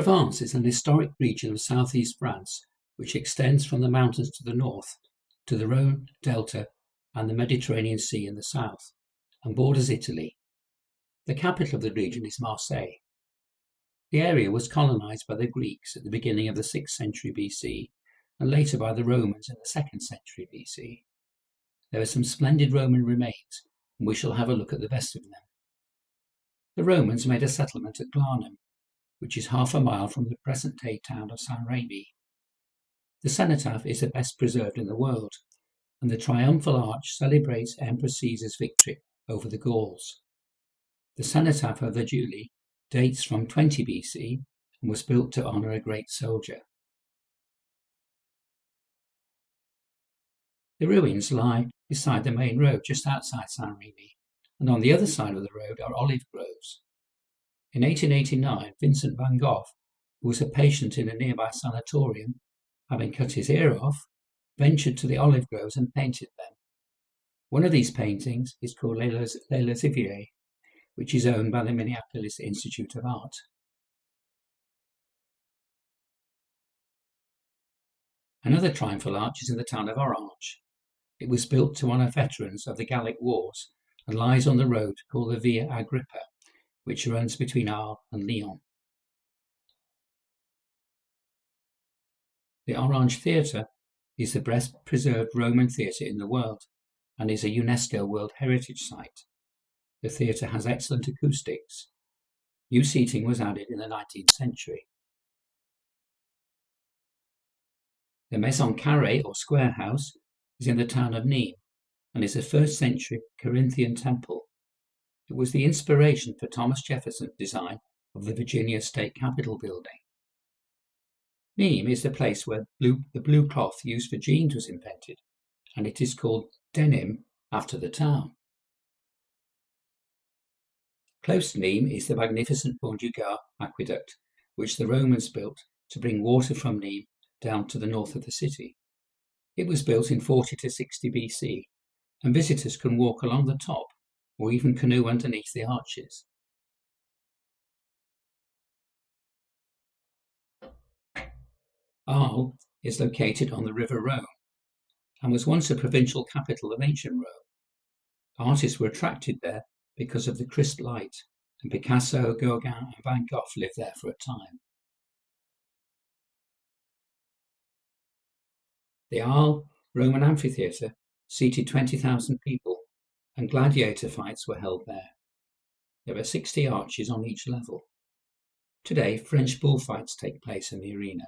Provence is an historic region of southeast France which extends from the mountains to the north to the Rhone Delta and the Mediterranean Sea in the south, and borders Italy. The capital of the region is Marseille. The area was colonized by the Greeks at the beginning of the 6th century BC and later by the Romans in the 2nd century BC. There are some splendid Roman remains, and we shall have a look at the best of them. The Romans made a settlement at Glarnum, which is half a mile from the present-day town of San Remi. The cenotaph is the best preserved in the world, and the triumphal arch celebrates Emperor Caesar's victory over the Gauls. The cenotaph of the Julii dates from 20 BC and was built to honour a great soldier. The ruins lie beside the main road just outside San Remi, and on the other side of the road are olive groves. In 1889, Vincent van Gogh, who was a patient in a nearby sanatorium, having cut his ear off, ventured to the olive groves and painted them. One of these paintings is called Les Oliviers, which is owned by the Minneapolis Institute of Art. Another triumphal arch is in the town of Orange. It was built to honour veterans of the Gallic Wars and lies on the road called the Via Agrippa, which runs between Arles and Lyon. The Orange Theatre is the best preserved Roman theatre in the world and is a UNESCO World Heritage Site. The theatre has excellent acoustics. New seating was added in the 19th century. The Maison Carrée or Square House is in the town of Nîmes and is a 1st century Corinthian temple. It was the inspiration for Thomas Jefferson's design of the Virginia State Capitol building. Nîmes is the place where the blue cloth used for jeans was invented, and it is called denim after the town. Close to Nîmes is the magnificent Pont du Gard aqueduct, which the Romans built to bring water from Nîmes down to the north of the city. It was built in 40 to 60 BC, and visitors can walk along the top or even canoe underneath the arches. Arles is located on the River Rhone and was once a provincial capital of ancient Rome. Artists were attracted there because of the crisp light, and Picasso, Gauguin and Van Gogh lived there for a time. The Arles Roman amphitheatre seated 20,000 people, and gladiator fights were held there. There are 60 arches on each level. Today, French bullfights take place in the arena.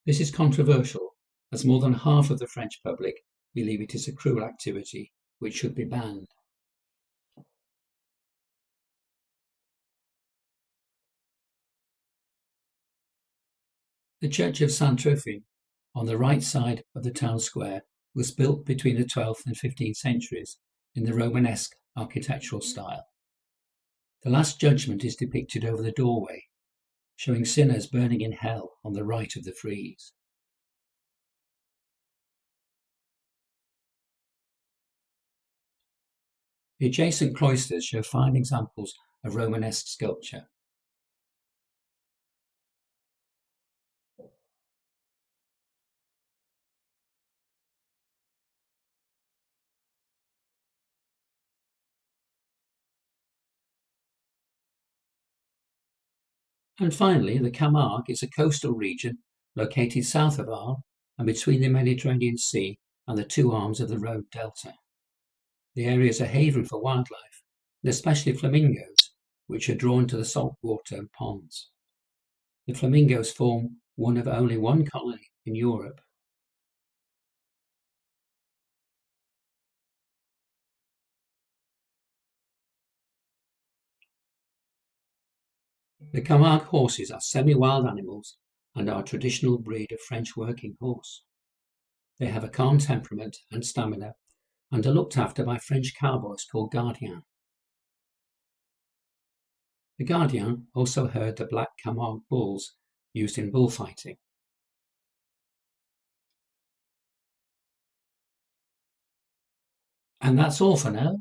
This is controversial, as more than half of the French public believe it is a cruel activity which should be banned. The Church of Saint-Trophy, on the right side of the town square, was built between the 12th and 15th centuries in the Romanesque architectural style. The Last Judgment is depicted over the doorway, showing sinners burning in hell on the right of the frieze. The adjacent cloisters show fine examples of Romanesque sculpture. And finally, the Camargue is a coastal region located south of Arles and between the Mediterranean Sea and the two arms of the Rhone Delta. The area is a haven for wildlife, and especially flamingos, which are drawn to the salt water and ponds. The flamingos form one of only one colony in Europe. The Camargue horses are semi-wild animals and are a traditional breed of French working horse. They have a calm temperament and stamina and are looked after by French cowboys called gardiens. The gardiens also herd the black Camargue bulls used in bullfighting. And that's all for now.